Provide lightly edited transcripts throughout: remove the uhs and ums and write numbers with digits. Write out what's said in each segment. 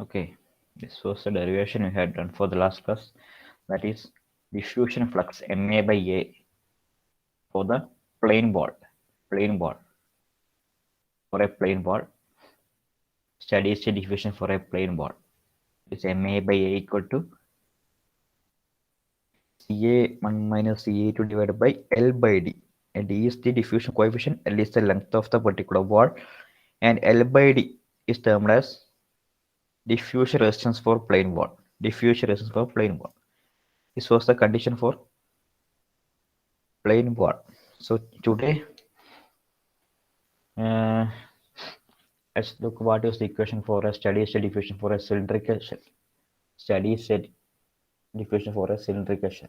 Okay, this was the derivation we had done for the last class. That is diffusion flux Ma by A for the plane ball. Plane ball. For a plane ball. Steady state diffusion for a plane ball. It's Ma by A equal to Ca1 minus Ca2 divided by L by D. And D is the diffusion coefficient, L is the length of the particular ball, and L by D is termed as diffusion resistance for plane ball. Diffusion resistance for plane ball. This was the condition for plane ball. So today, let's look what is the equation for a steady state diffusion for a cylindrical shell. Steady state diffusion for a cylindrical shell.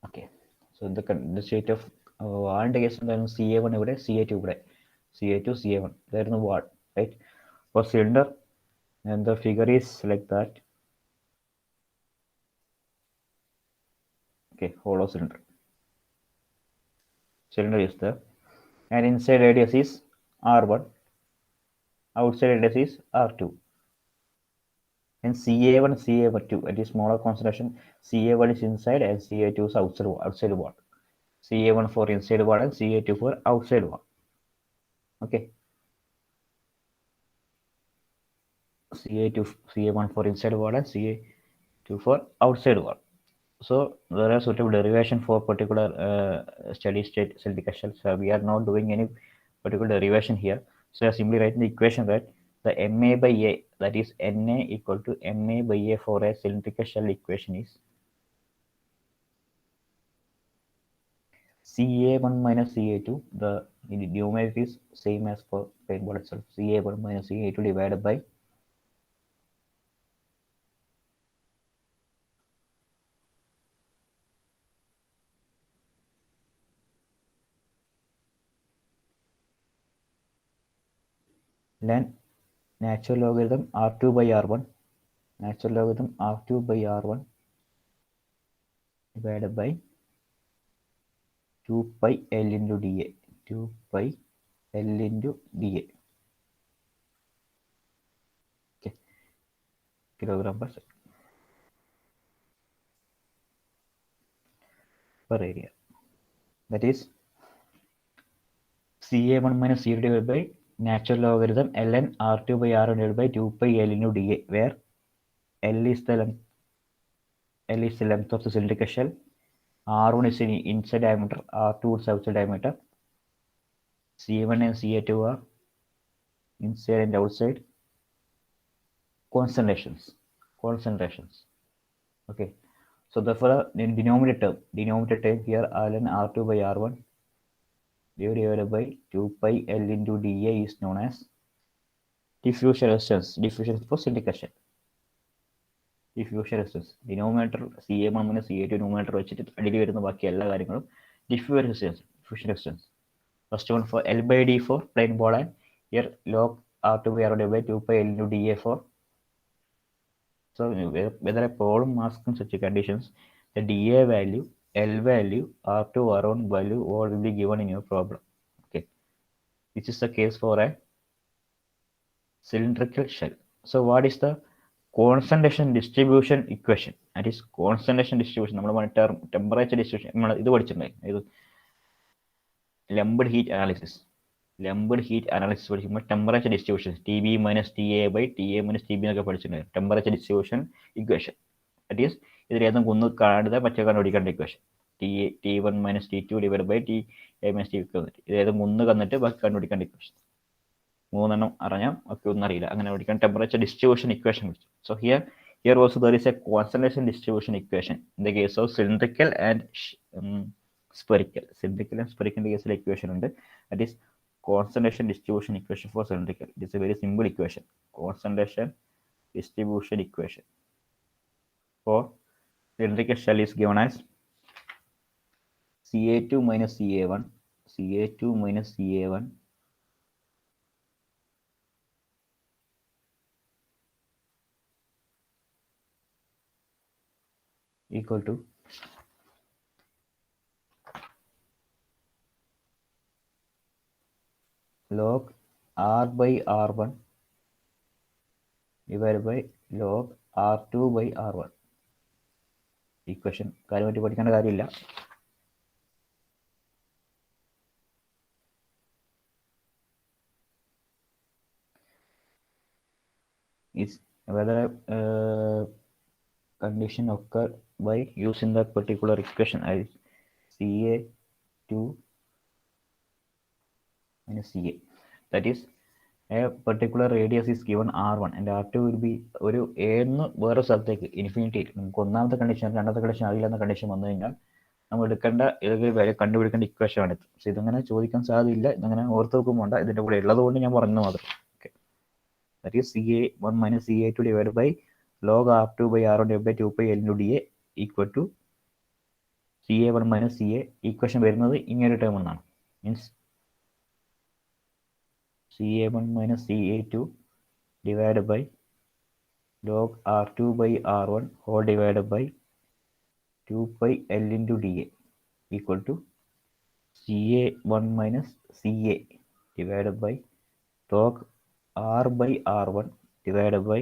Okay. So the state of വാളിന്റെ case എന്തായിരുന്നു CA1 ഇവിടെ CA2 ഇവിടെ CA2 CA1 ഇതായിരുന്നു വാൾ right for cylinder and the figure is like that. Okay, hollow cylinder is there and inside radius is R1, outside radius is R2 and CA1 it is smaller concentration. CA1 is inside and CA2 is outside wall. CA1 for inside wall and CA2 for outside wall. Okay, CA1 for inside wall and CA2 for outside wall. So there are suitable derivation for particular steady state cylindrical shell. So we are not doing any particular derivation here. So I simply write the equation that the Ma by A, that is Na equal to Ma by A for a cylindrical shell equation is Ca1 minus Ca2. The numerator is same as for plane ball itself. Ca1 minus Ca2 divided by natural logarithm R2 by R1. Natural logarithm R2 by R1 divided by 2 pi L into dA. 2 pi L into dA. Okay, kilogram per second per area. That is Ca1 minus C2 divided by natural logarithm ln R2 by R1 divided by 2 pi L into dA, where L is the length of the cylindrical shell, R1 is in inside diameter, R2 is outside diameter, C1 and Ca2 are inside and outside concentrations. Okay, so therefore the denominator term here ln R2 by R1 divided by 2 pi L into dA is known as diffusion resistance for cylindrical shell. Diffusion resistance denominator CA1 minus CA2 denominator വെച്ചിട്ട് അടിയിൽ വരുന്ന ബാക്കി എല്ലാ കാര്യങ്ങളും diffusion resistance. First one for L by D for plane ball and here log R2 by R1 by 2 pi L into dA for. So whether a problem asks in such conditions, the dA value, L value, R2, R1 value all will be given in your problem. Okay, this is the case for a cylindrical shell. So what is the concentration distribution equation? That is concentration distribution. നമ്മൾ temperature distribution നമ്മൾ ഇത് പഠിച്ചിട്ടുണ്ടായി ഇത് lumped heat analysis പഠിക്കുമ്പോൾ temperature distribution TB minus TA by TA minus TB എന്നൊക്കെ പഠിച്ചിട്ടുണ്ടായി. temperature distribution equation. That is ഇതിലേതും ഒന്ന് കാണാതെ മറ്റേ കണ്ടുപിടിക്കേണ്ട equation T1 minus T2 divided by TA minus TB വന്നിട്ട് ഇതേതും ഒന്ന് തന്നിട്ട് ബാക്കി കണ്ടുപിടിക്കേണ്ട ഇക്വേഷൻ മൂന്നെണ്ണം അറിഞ്ഞാൽ ഒക്കെ ഒന്നും അറിയില്ല അങ്ങനെ പഠിക്കാൻ temperature distribution equation. So here also there is a concentration distribution equation in the case of cylindrical and spherical. Cylindrical and spherical case equation ഉണ്ട്. That is concentration distribution equation for cylindrical. It is a very simple equation. Concentration distribution equation for cylindrical shell is given as Ca2 minus Ca1 equal to log R by R1 divided by log R2 by R1. Equation കാര്യമായിട്ട് പഠിക്കേണ്ട കാര്യമില്ല. Is whether condition occur by using that particular equation as CA2 minus CA. That is, a particular radius is given R1 and R2 will be ഒരു A എന്ന് വേറെ സ്ഥലത്തേക്ക് infinity. നമുക്ക് ഒന്നാമത്തെ condition രണ്ടാമത്തെ കണ്ടീഷൻ അറിയില്ലെന്ന കണ്ടീഷൻ വന്നു കഴിഞ്ഞാൽ നമ്മൾ എടുക്കേണ്ട ഏതൊരു വാല്യൂ കണ്ടുപിടിക്കേണ്ട ഇക്വേഷൻ ആണ് ഇത്. പക്ഷെ ഇതങ്ങനെ ചോദിക്കാൻ സാധ്യതയില്ല. ഇതങ്ങനെ ഓർത്ത് വെക്കും വേണ്ട. ഇതിന്റെ കൂടെ ഉള്ളത് കൊണ്ട് ഞാൻ പറഞ്ഞു മാത്രം. Okay, that is CA1 minus CA2 divided by log R2 by R1 divided by 2 pi L into DA equal to CA1 minus CA. Equation വരുന്നത് ഇങ്ങനെ ടേം എന്നാണ്. Means CA1 minus CA2 divided by log R2 by R1 whole divided by 2 pi L into dA equal to CA1 minus CA divided by log R by R1 divided by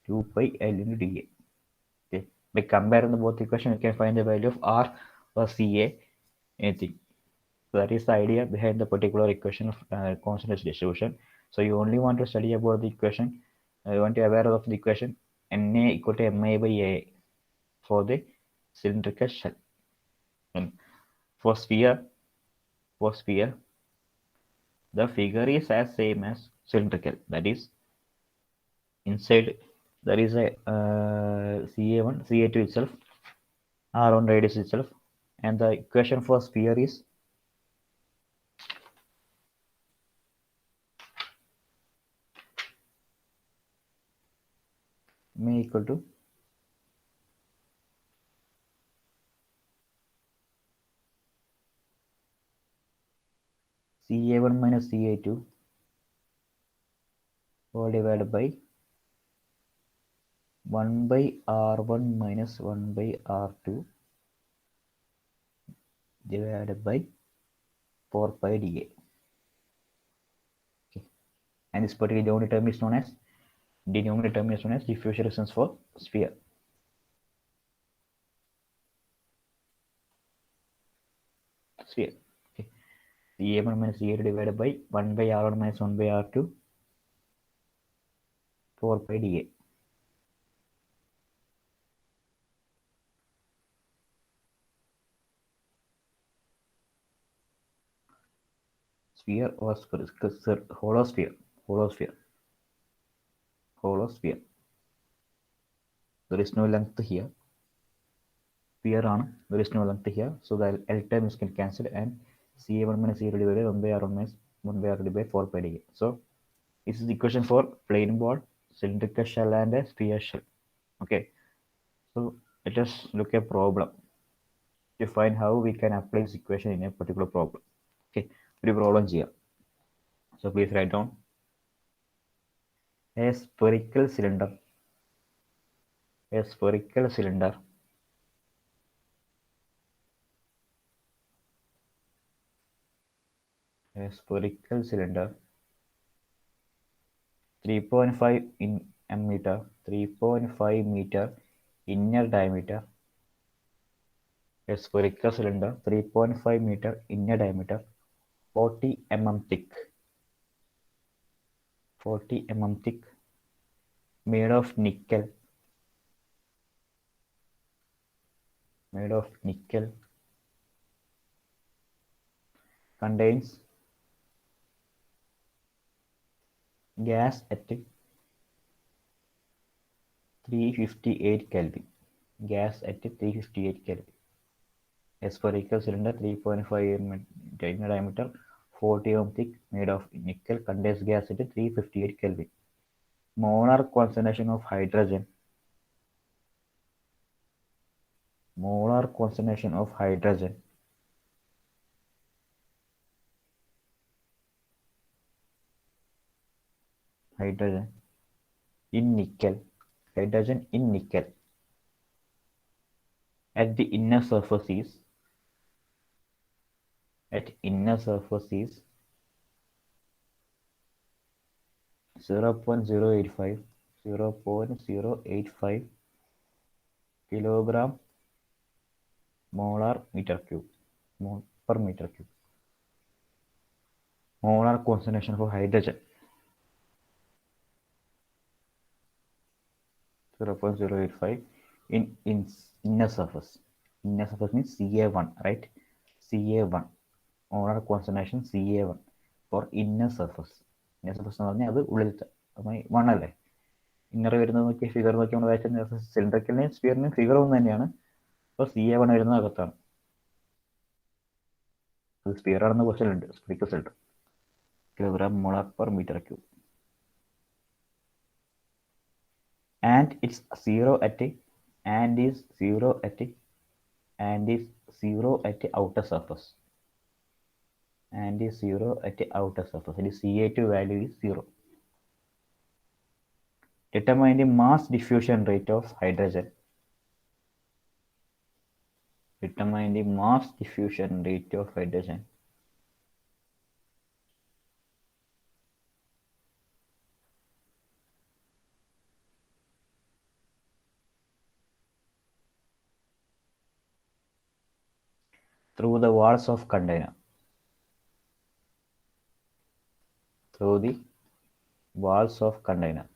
2 pi L into dA. Okay. By comparing both equations, you can find the value of R or CA, anything. So that is the idea behind the particular equation of constant distribution. So you only want to study about the equation. You want to be aware of the equation Na equal to Mi by A for the cylindrical shell. And for sphere, the figure is as same as cylindrical. That is, inside there is a CA1, CA2 itself, R1 radius itself, and the equation for sphere is Mi equal to CA1 minus CA2 whole divided by 1 by R1 minus 1 by R2 divided by 4 pi dA. Okay. And this particular denominator term is known as diffusion resistance for sphere. Okay. CA1 minus CA2 divided by 1 by R1 minus 1 by R2 4 pi dA. Sphere or hollow sphere. There is no length here. Sphere on, there is no length here. So the L term is cancelled and CA1 minus CA2 divided by 1 by R1 minus 1 by R2 divided by 4 pi dA. So this is the equation for plane ball, cylindrical shell and a sphere shell. Okay. So let us look at a problem to find how we can apply this equation in a particular problem. Okay. ഒരു problem ചെയ്യാം. So please write down a spherical cylinder a spherical cylinder 3.5 meter 3.5 meter inner diameter. A spherical cylinder 3.5 meter inner diameter, 40 mm thick, made of nickel, contains gas at 358 Kelvin. A spherical cylinder 3.5 inner diameter, 40 mm thick, made of nickel, contains gas at 358 Kelvin. Molar concentration of hydrogen. Hydrogen in nickel at the inner surface is 0.085 kilogram molar per meter cube. Molar concentration for hydrogen 0.085 in inner surface. Inner surface means Ca1, right? Ca1 molar concentration Ca1 for inner surface. Inner surface എന്ന് പറഞ്ഞാൽ അത് ഉള്ളിലത്തെ 1 അല്ലേ? Inner വരുന്നത് നോക്കി figure നോക്കി നമ്മൾ വായിച്ച സിലിണ്ടറിക്കലിനെയും സ്ഫിയറിനെയും ഫിഗർ ഒന്ന് തന്നെയാണ്. അപ്പോൾ Ca1 വരുന്നത് അകത്താണ്. അത് സ്ഫിയർ ആണെന്ന് ക്വസ്റ്റ്യൻ ഉണ്ട്. Spherical cylinder kilogram molar per metre cube. And it's zero at the outer surface. And is zero at the outer surface. The Ca2 value is 0. Determine the mass diffusion rate of hydrogen. Determine the mass diffusion rate of hydrogen. Through the walls of container. Through the walls of container.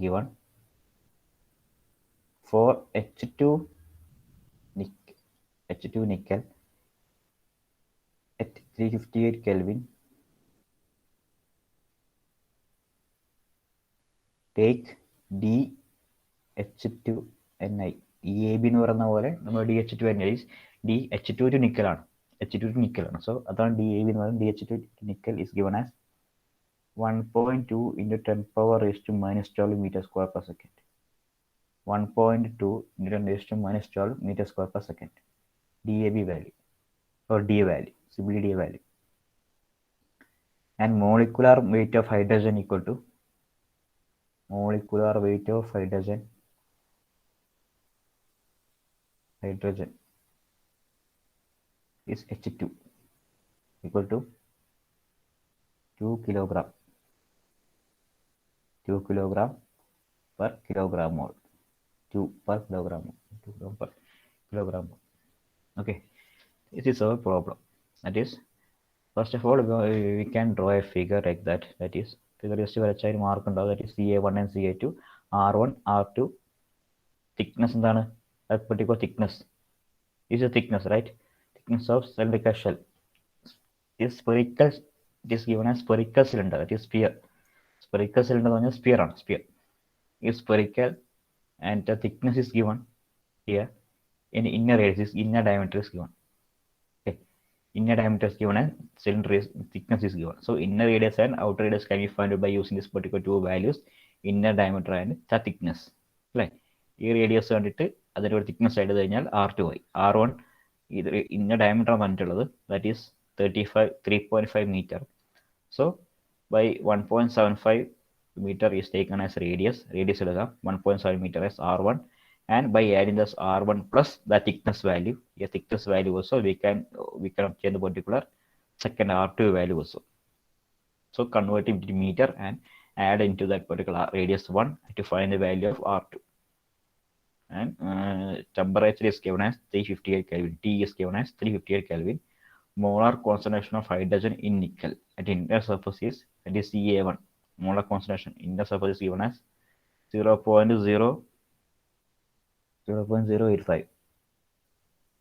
Given for H2 nickel at 358 Kelvin, take DH2Ni. EAB എന്ന് പറയുന്ന പോലെ നമ്മൾ DH2Ni DH2 to nickel ആണ്. H2 to nickel ആണ്. So അതാണ് DAB എന്ന് പറയുന്നത്. DH2 nickel is given as 1.2 into 10 power raised to minus 12 meter square per second. 1.2 into 10 raised to minus 12 meter square per second. DAB value or D value, simply D value. And molecular weight of hydrogen equal to molecular weight of hydrogen is H2 equal to 2 kilogram per kilogram mole. 2 per kilogram mole. Okay, this is our problem. That is, first of all, we can draw a figure like that. That is, figure just വരച്ചാൽ mark ഉണ്ടാവും. That is Ca1 and Ca2, R1, R2. Thickness എന്താണ്? That particular thickness is a thickness, right? Thickness of cylindrical shell is spherical. It is given as spherical cylinder. That is sphere. Spherical cylinder എന്ന് പറഞ്ഞാൽ sphere ആണ്. Sphere is spherical and the thickness is given here. In inner radius, inner diameter is given. Okay, inner diameter is given and cylinder thickness is given. So inner radius and outer radius can be found by using this particular two values, inner diameter and the thickness. Right? ഈ radius കണ്ടിട്ട് അതിൻ്റെ ഒരു thickness ആയിട്ട് കഴിഞ്ഞാൽ R2 ആയി. R1 ഇത് inner diameter പറഞ്ഞിട്ടുള്ളത് that is 3.5 meter. So by 1.75 meter is taken as radius എടുക്കാം 1.7 meter as R1, and by adding this R1 plus the thickness value, also we can obtain the particular second R2 value also. So convert it into meter and add into that particular radius 1 to find the value of R2. And temperature is given as 358 Kelvin. T is given as 358 Kelvin. Molar concentration of hydrogen in nickel at inner surface is, that is Ca1. Molar concentration inner surface is given as 0.085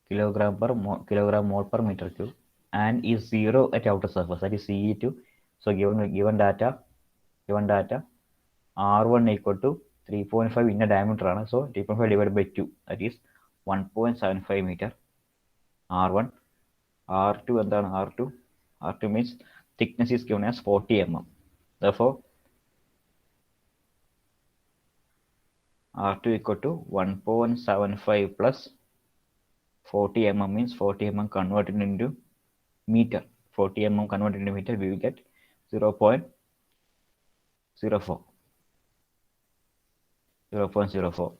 kilogram mole per meter cube, and is 0 at outer surface, that is Ce2. So given data R1 equal to 3.5 inner diameter ആണ്. So 3.5 divided by 2, that is 1.75 meter. R1. R2 എന്താണ്? R2 means thickness is given as 40 mm. Therefore R2 equal to 1.75 plus 40 mm means 40 mm converted into meter. 40 mm converted into meter, we will get 0.04. 0.04.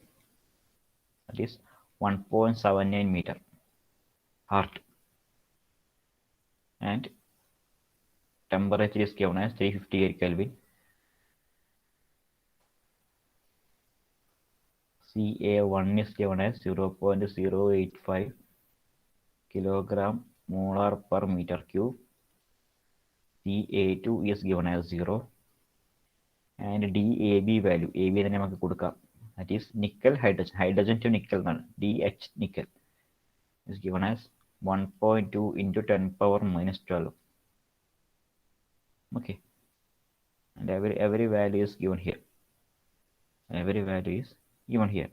That is 1.79 meter heart. And temperature is given as 358 Kelvin. Ca1 is given as 0.085 kilogram molar per meter cube. Ca2 is given as 0. And DAB value, AB തന്നെ നമുക്ക് കൊടുക്കാം. That is nickel hydrogen, hydrogen to nickel എന്നാണ്. DH nickel is given as 1.2 into 10 power minus 12. Okay. And every value is given here. Every value is given here.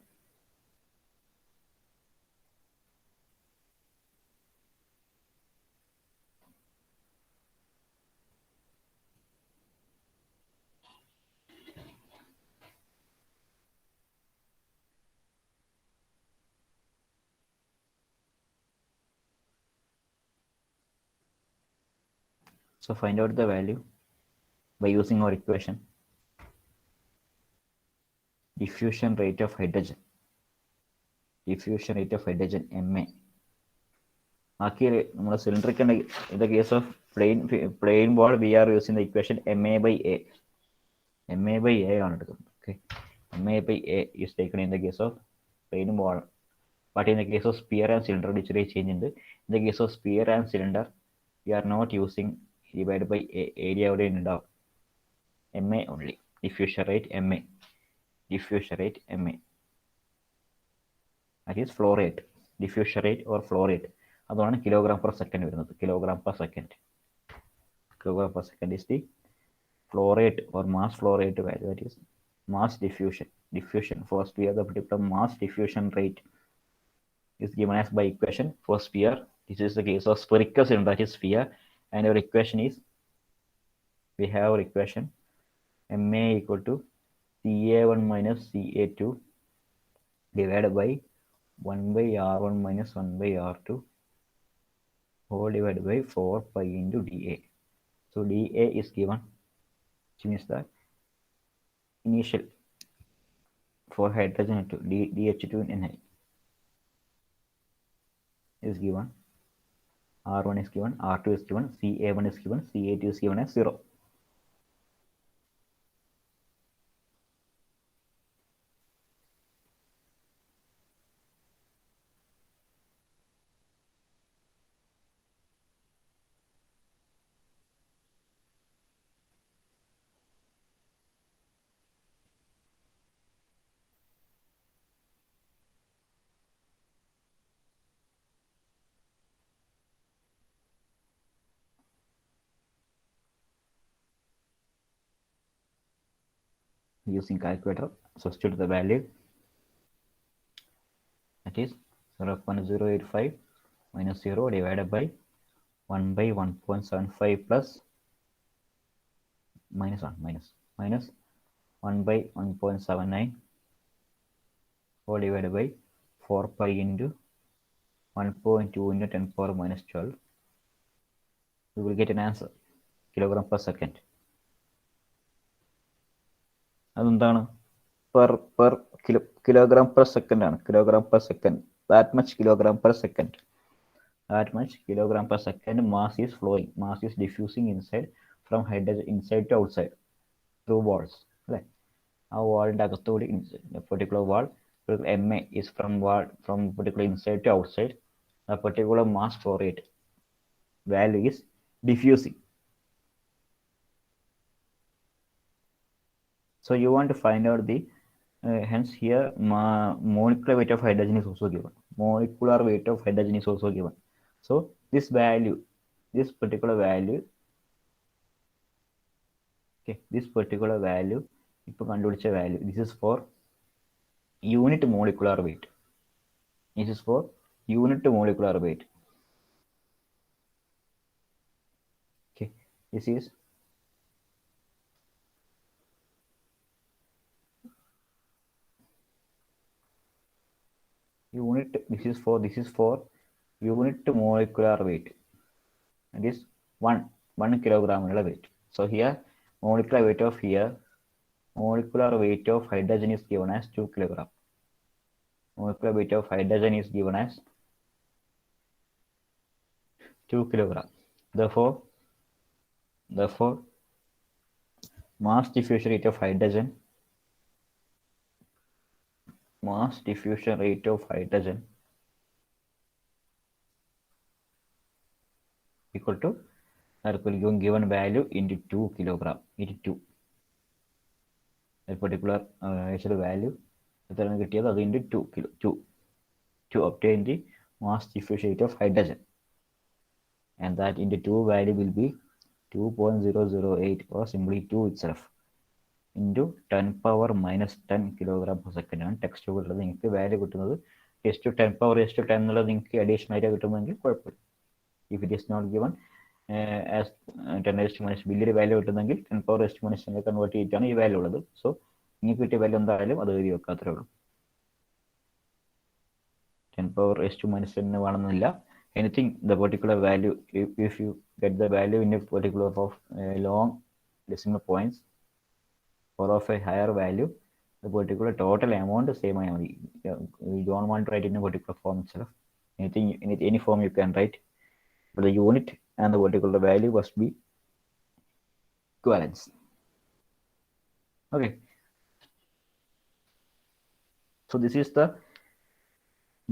So find out the value by using our equation. Diffusion rate of hydrogen. Diffusion rate of hydrogen, Ma. ബാക്കി നമ്മുടെ cylindrical, in the case of plain ball, we are using the equation Ma by A. Ma by A ആണ് എടുക്കുന്നത്. Okay. Ma by A is taken in the case of plain ball. But in the case of sphere and cylinder, which is change in the case of sphere and cylinder, we are not using divided by A. Area of Ma only. Diffusion rate Ma. Diffusion rate Ma. That is flow rate. Diffusion rate or flow rate. അതാണ് kilogram per second വരുന്നത്. Kilogram per second. Kilogram per second is the flow rate or mass flow rate value. That is mass diffusion. Diffusion. First we have the particular mass diffusion rate is given as by equation for sphere. This is the case of spherical cylinder, that is sphere. And our equation is, we have our equation Ma equal to Ca1 minus Ca2 divided by 1 by R1 minus 1 by R2 whole divided by 4 pi into dA. So dA is given, which means that initial for hydrogen to DH2 Ni is given, R1 is given, R2 is given, Ca1 is given, Ca2 is given as 0. Using calculator, substitute the value. That is 0.085 minus 0 divided by 1 by 1.75 plus minus 1 by 1.79 whole divided by 4 pi into 1.2 into 10 power minus 12. We will get an answer, kilogram per second. അതെന്താണ് per kilogram per second ആണ്. Kilogram per second. That much kilogram per second. That much kilogram per second mass is flowing. Mass is diffusing inside from hydrogen inside to outside through walls. അല്ലേ? ആ വാളിൻ്റെ അകത്തുകൂടി particular wall, Ma is from particular inside to outside. A particular mass flow rate value is diffusing. So you want to find out the hence here molecular weight of hydrogen is also given. Molecular weight of hydrogen is also given. So this value, this particular value, okay, this particular value, ഇപ്പോൾ കണ്ടുപിടിച്ച value, this is for unit molecular weight. This is for unit molecular weight. Okay, this is unit. This is for unit molecular weight. It is 1 kilogram weight. So here molecular weight of here molecular weight of hydrogen is given as 2 kg. Molecular weight of hydrogen is given as 2 kg. Therefore, mass diffusion rate of hydrogen equal to that will give given value into 2 kg into 2. A particular value into 2 kilo 2 to obtain the mass diffusion rate of hydrogen, and that into 2 value will be 2.008 or simply 2 itself into 10 power minus 10 kilogram per second ആണ് text ബുക്കിൽ നിങ്ങൾക്ക് value കിട്ടുന്നത്. S to 10 power S to 10 എന്നുള്ളത് നിങ്ങൾക്ക് additional ആയിട്ട് കിട്ടുമെങ്കിൽ കുഴപ്പമില്ല. If it is not given as 10 raised to minus വലിയൊരു വാല്യൂ കിട്ടുന്നെങ്കിൽ 10 power raised to minus 10 convert ചെയ്തിട്ടാണ് ഈ വാല്യൂ ഉള്ളത്. സോ നിങ്ങൾക്ക് കിട്ടിയ വാല്യൂ എന്തായാലും അത് എഴുതി വെക്കാത്രേ ഉള്ളൂ. 10 power raised to minus 10 വേണമെന്നില്ല. Anything the particular value, if you get the value in a particular of long decimal points or of a higher value, the particular total amount same ആയാൽ മതി. You don't want to write in a particular form itself. Anything in any form you can write, but the unit and the particular value must be equivalence. Okay, so this is the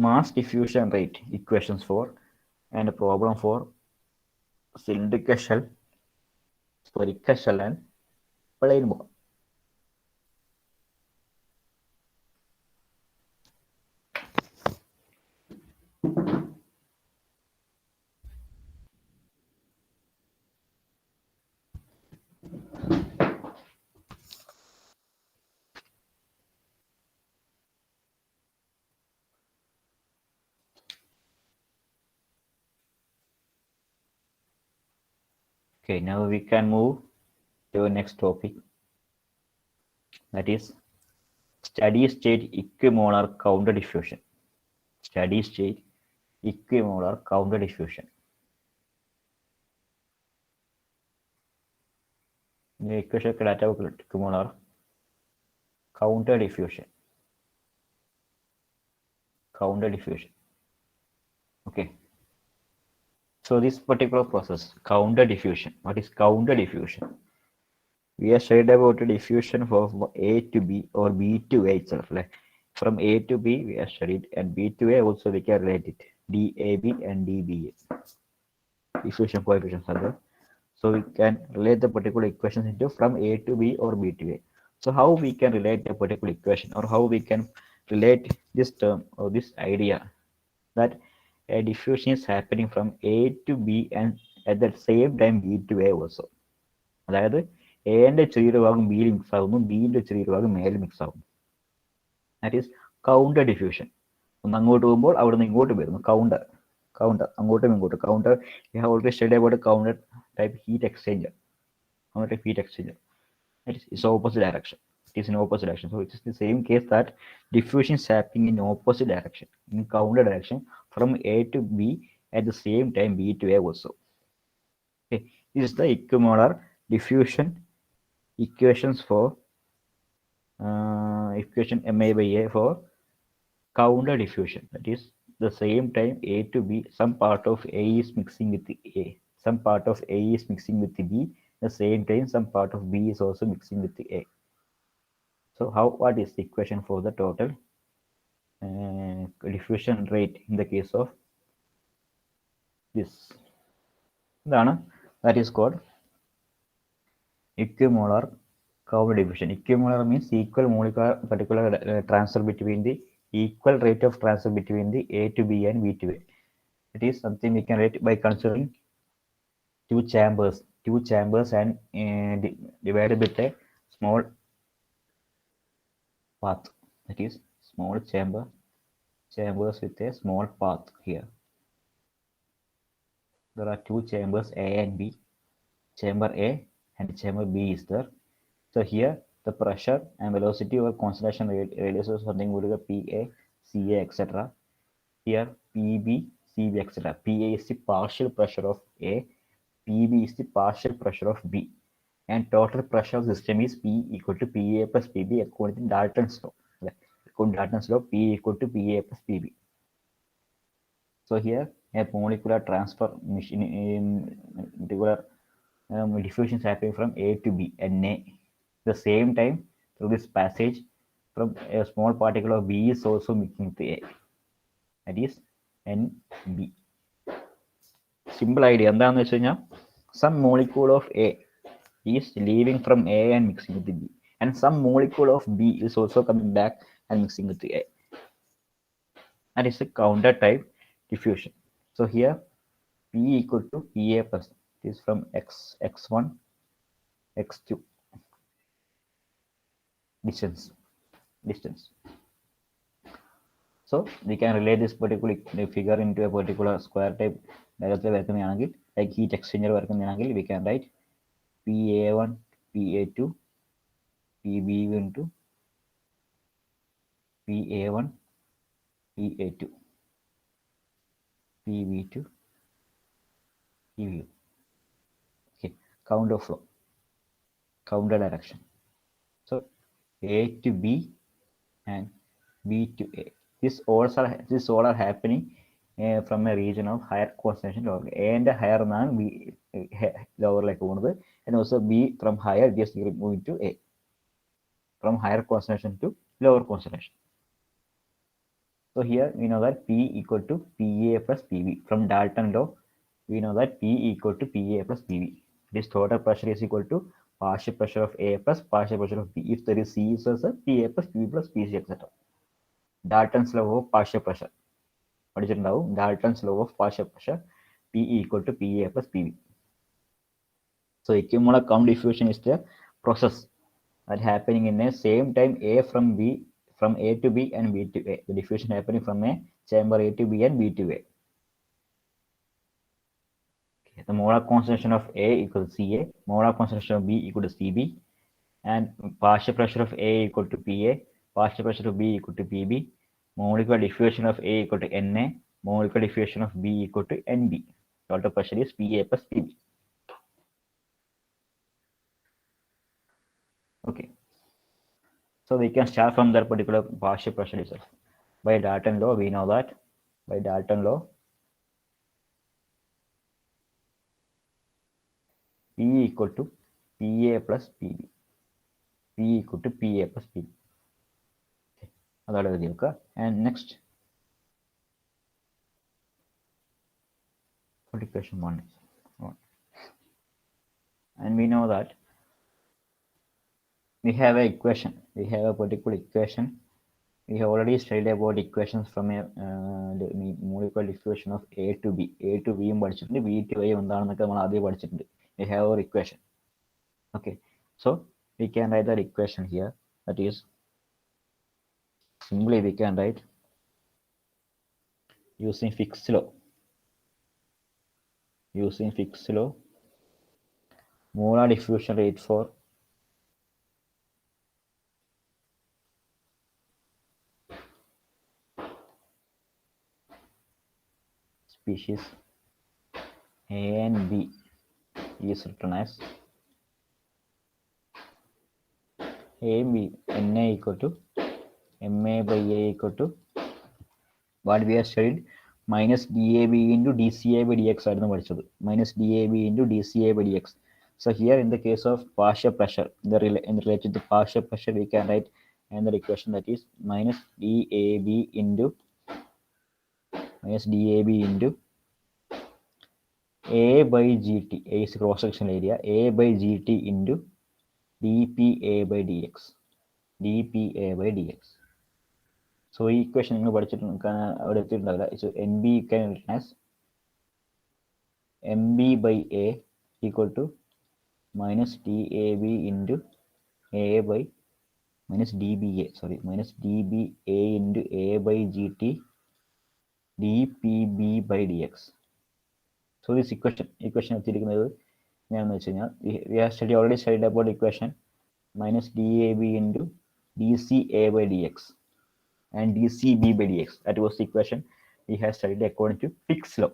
mass diffusion rate equations for and a problem for cylindrical shell, spherical shell and plane ball. Okay, now we can move to the next topic, that is steady state equimolar counter diffusion. Steady state equimolar counter diffusion. The equation data equimolar counter diffusion. Okay. So this particular process, counter diffusion. What is counter diffusion? We have studied about the diffusion from A to B or B to A itself. Like from A to B we have studied, and B to A also we can relate it. DAB and DBA. Diffusion coefficients are there. So we can relate the particular equations into from A to B or B to A. So how we can relate a particular equation, or how we can relate this term or this idea that a diffusion is happening from A to B and at the same time B to A also. അതായത് എന്റെ ചെറിയൊരു ഭാഗം ബിയിൽ mix ആകുന്നു, ബിന്റെ ചെറിയൊരു ഭാഗം മേൽ mix ആകുന്നു. That is counter diffusion. ഒന്ന് അങ്ങോട്ട് പോകുമ്പോൾ അവിടെ നിന്ന് ഇങ്ങോട്ട് വരുന്നു. കൗണ്ടർ അങ്ങോട്ടും ഇങ്ങോട്ടും. Counter we have already study about counter type heat exchanger. That is opposite direction. It is in opposite direction. So it is the same case that diffusion is happening in opposite direction, in counter direction, from A to B at the same time B to A also. Okay, this is the equimolar diffusion equations for equation MA by A for counter diffusion. That is the same time A to B, some part of A is mixing with the A, some part of A is mixing with the B. The same time some part of B is also mixing with the A. So what is the equation for the total diffusion rate in the case of this? That is called equimolar counter diffusion. Equimolar means equal molecular particular transfer between the equal rate of transfer between the A to B and B to A. It is something we can write by considering two chambers and divided with a small path. That is small chambers with a small path here. There are two chambers A and B. Chamber A and chamber B is there. So here the pressure and velocity or concentration radius or something would be PA, CA, etc. Here PB, CB, etc. PA is the partial pressure of A, PB is the partial pressure of B, and total pressure of system is P equal to PA plus PB according to Dalton's law. According to Dalton's law, P equal to PA plus PB. So here a molecular transfer machine molecular diffusion is happening from A to B, Na. The same time through this passage from a small particle of B is also mixing with A. That is NB. Simple idea. എന്താണെന്ന് വെച്ച് കഴിഞ്ഞാൽ some molecule of A is leaving from A and mixing with B, and some molecule of B is also coming back and mixing with A. That is a counter type diffusion. So here P equal to PA plus, is from x1, x2 distance. So we can relate this particular figure into a particular square type diagram, like heat exchanger, we can write PA1, PA2, PB into PA1, PA2, PB2, PB. Okay, counter flow, counter direction. So A to B and B to A. This all are happening from a region of higher concentration. A and higher than B, lower like one, and also B from higher just moving to A, from higher concentration to lower concentration. So here we know that P equal to PA plus PB. From Dalton law, we know that P equal to PA plus PB. This total pressure is equal to partial pressure of A plus partial pressure of B. If there is C, is also PA plus PB plus PC, etc. Dalton's law of partial pressure. What is it now? Dalton's law of partial pressure. P equal to PA plus PB. So accumulative count diffusion is the process that happening in the same time A from B, from A to B and B to A. The diffusion happening from a chamber A to B and B to A. Okay. The molar concentration of A equal to Ca, molar concentration of B equal to Cb, and partial pressure of A equal to Pa, partial pressure of B equal to Pb, molecular diffusion of A equal to Na, molecular diffusion of B equal to Nb. Total pressure is Pa plus Pb. Okay. So we can start from that particular partial pressure itself. By Dalton law, we know that by Dalton law, P equal to Pa plus Pb. P equal to Pa plus Pb. Okay. And next, equation 1. And we know that we have a equation. We have a particular equation. We have already studied about equations from a molecular diffusion of A to B. A to B, B to A, we have our equation. Okay, so we can write that equation here. That is, simply we can write using Fick's law. Using Fick's law, molar diffusion rate for species A and B is written as A and B, Na equal to Ma by A equal to what we have studied, minus dAb into dCA by dx. Minus dAb into dCA by dx. So here in the case of partial pressure, in related to the partial pressure, we can write another equation, that is minus dAb into A by GT. A is cross-section area. A by GT into dPA by dx. dPA by dx. So equation so NB can written as MB by A equal to minus DAB into A by minus DBA, minus DBA into A by GT dPB by dx. So this equation we have already studied about equation minus DAB into dCA by dx and dCB by dx. That was the equation we have studied according to Fick's law.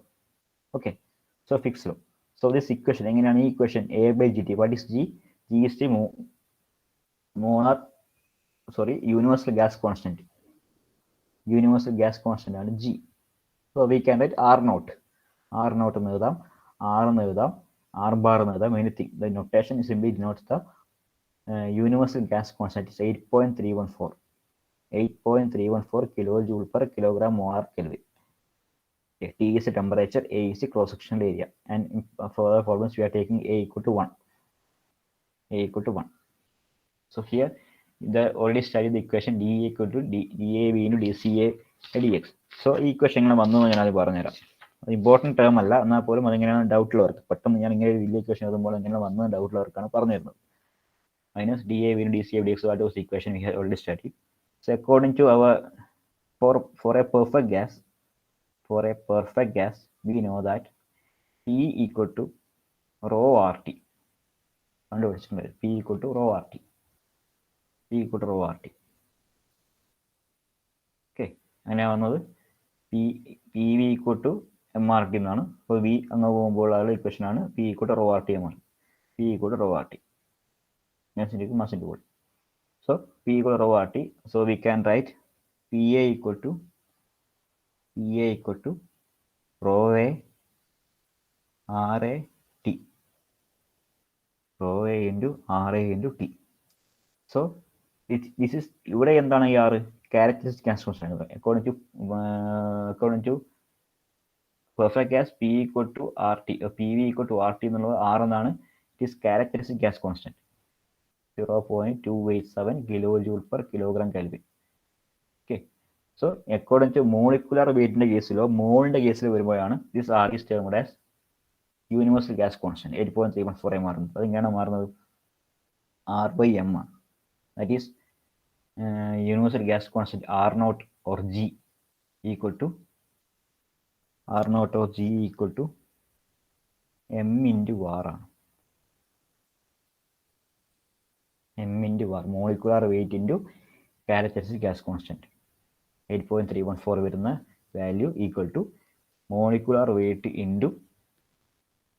Okay, so Fick's law. So this equation, equation A by GT, what is G? G is the universal gas constant. Universal gas constant and G. So we can write R naught. R naught എന്ന് എഴുതാം, R എന്ന് എഴുതാം, R bar എന്ന് എഴുതാം, anything. The notation simply denotes the universal gas constant is 8.314. 8.314 kilojoule per kilogram molar Kelvin. Okay, T is the temperature, A is the cross-sectional area, and for the problems we are taking A equal to 1. A equal to 1. So here, the already studied the equation D equal to DAV into DCA dx. So ഈ equation എങ്ങനെ വന്നു എന്ന് ഞാനത് പറഞ്ഞുതരാം. Important term അല്ല, എന്നാൽ പോലും അതെങ്ങനെയാണ് ഡൗട്ടുള്ളവർക്ക്, പെട്ടെന്ന് ഞാൻ ഇങ്ങനെ വലിയ ഇക്വേഷൻ എഴുതുമ്പോൾ എങ്ങനെ വന്നത് ഡൗട്ടുള്ളവർക്കാണ് പറഞ്ഞു തരുന്നത്. Minus DAV into DCA dx, what was the equation we have already studied. So according to our, for a perfect gas, we know that P equal to rho RT. കണ്ടുപിടിച്ചിട്ടുണ്ട്. P equal to rho RT. P equal to rho RT. Okay, അങ്ങനെയാണ് വന്നത്. PV equal to MRT എന്നാണ്. അപ്പോൾ V അങ്ങ് പോകുമ്പോഴുള്ള equation ആണ് P equal to rho RT MR. P equal to rho RT. Mass into volt. So P equal to rho RT. So we can write PA equal to rho A RA T. Rho A into RA into T. So this is ഇവിടെ എന്താണ് ഈ R? Characteristic gas constant. According to perfect gas, P equal to RT, PV equal to RT എന്നുള്ളത് R എന്നാണ്. It is characteristic gas constant. 0.287 kilojoule per kilogram Kelvin. Okay. So according to molecular weight in the case, മോളിന്റെ കേസിൽ വരുമ്പോഴാണ് this R is termed as universal gas constant 8.314 മാറുന്നത്. അതെങ്ങനെയാണ് മാറുന്നത്? R by M ആണ്. That is universal gas constant R naught or G equal to M into R ആണ്. M into R, molecular weight into characteristic gas constant. 8.314 വരുന്ന value equal to molecular weight into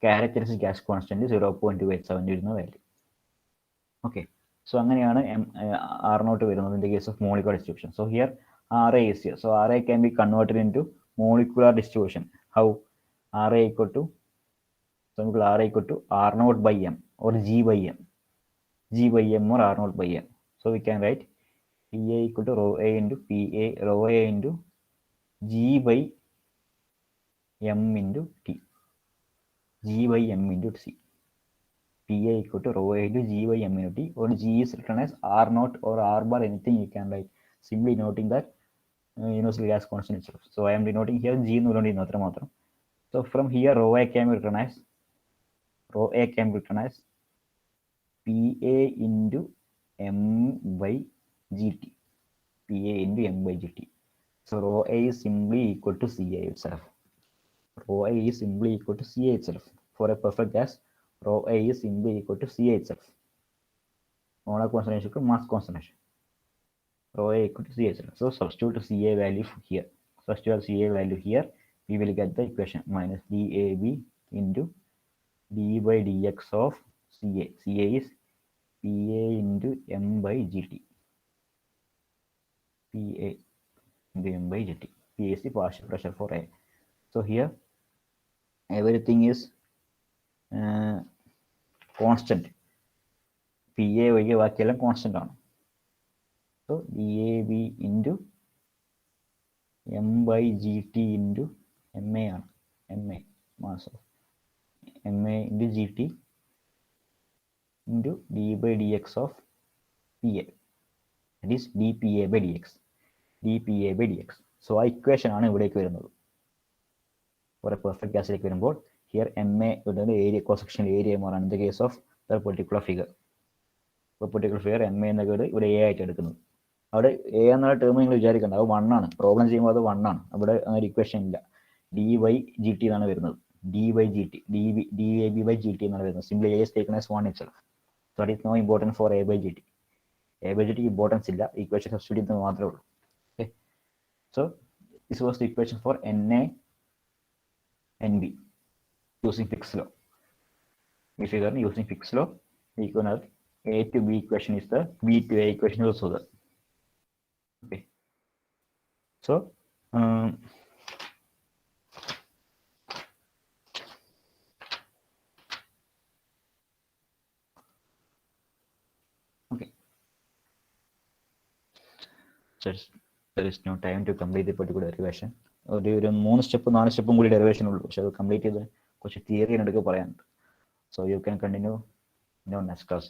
characteristic gas constant 0.287 വരുന്ന value. Okay, so അങ്ങനെയാണ് R naught വരുന്നത് in the case of molecular distribution. So here RA is here. So RA can be converted into molecular distribution. How? RA equal to R naught by M or G by M. G by M or R naught by M. So we can write PA equal to rho A into PA, rho A into G by M into T. G by M into C. PA equal to rho A into G by M into T, or G is written as R naught or R bar, anything you can write, simply noting that universal gas constant itself. So I am denoting here G എന്ന് പറഞ്ഞിട്ട് അത്ര മാത്രം. So from here rho A can be written as PA into M by GT. PA into M by GT. So rho A is simply equal to CA itself. For a perfect gas, rho A is simply equal to CA itself. Molar concentration to mass concentration. Rho A equal to CA itself. So substitute CA value here. We will get the equation minus DAB into D by dx of CA. CA is PA into M by GT. PA into M by GT. PA is the partial pressure for A. So here everything is constant. PA ഒഴികെ ബാക്കിയെല്ലാം constant ആണ്. So DAB into M by GT into MA ആണ്. MA mass of MA into GT into D by dx of PA. That is dPA by dx. So ആ equation ആണ് ഇവിടേക്ക് വരുന്നത്. For a perfect gas വരുമ്പോൾ here MA area cross-sectional area മാറാണ് in the case of the particular figure. MA എന്ന കേട് ഇവിടെ A ആയിട്ട് എടുക്കുന്നത്. അവിടെ A എന്നുള്ള ടേം നിങ്ങൾ വിചാരിക്കേണ്ട, അത് 1 ആണ്. പ്രോബ്ലം ചെയ്യുമ്പോൾ അത് 1 ആണ്. അവിടെ അങ്ങനെ ഇക്വേഷൻ ഇല്ല. D by GT എന്നാണ് വരുന്നത്. DAB by GT എന്നാണ് വരുന്നത്. Simply A is taken as 1 itself. So that is no important for A by GT. A by GT importance ഇല്ല, ഇക്വേഷൻ സബ്സ്റ്റിറ്റ്യൂട്ട് ചെയ്യുന്നത് മാത്രമേ ഉള്ളൂ. Okay, so this was the equation for NA NB using Fick's law. We figure using Fick's law, we can have A to B equation is the B to A equation also there. Okay. So okay. So there is no time to complete the particular derivation. ഒരു 3 step 4 സ്റ്റെപ്പും കൂടി derivation ഉള്ളൂ, പക്ഷെ അത് complete ചെയ്ത് കുറച്ച് theory എടുക്കുക പറയാനുണ്ട്. So you can continue in your next class.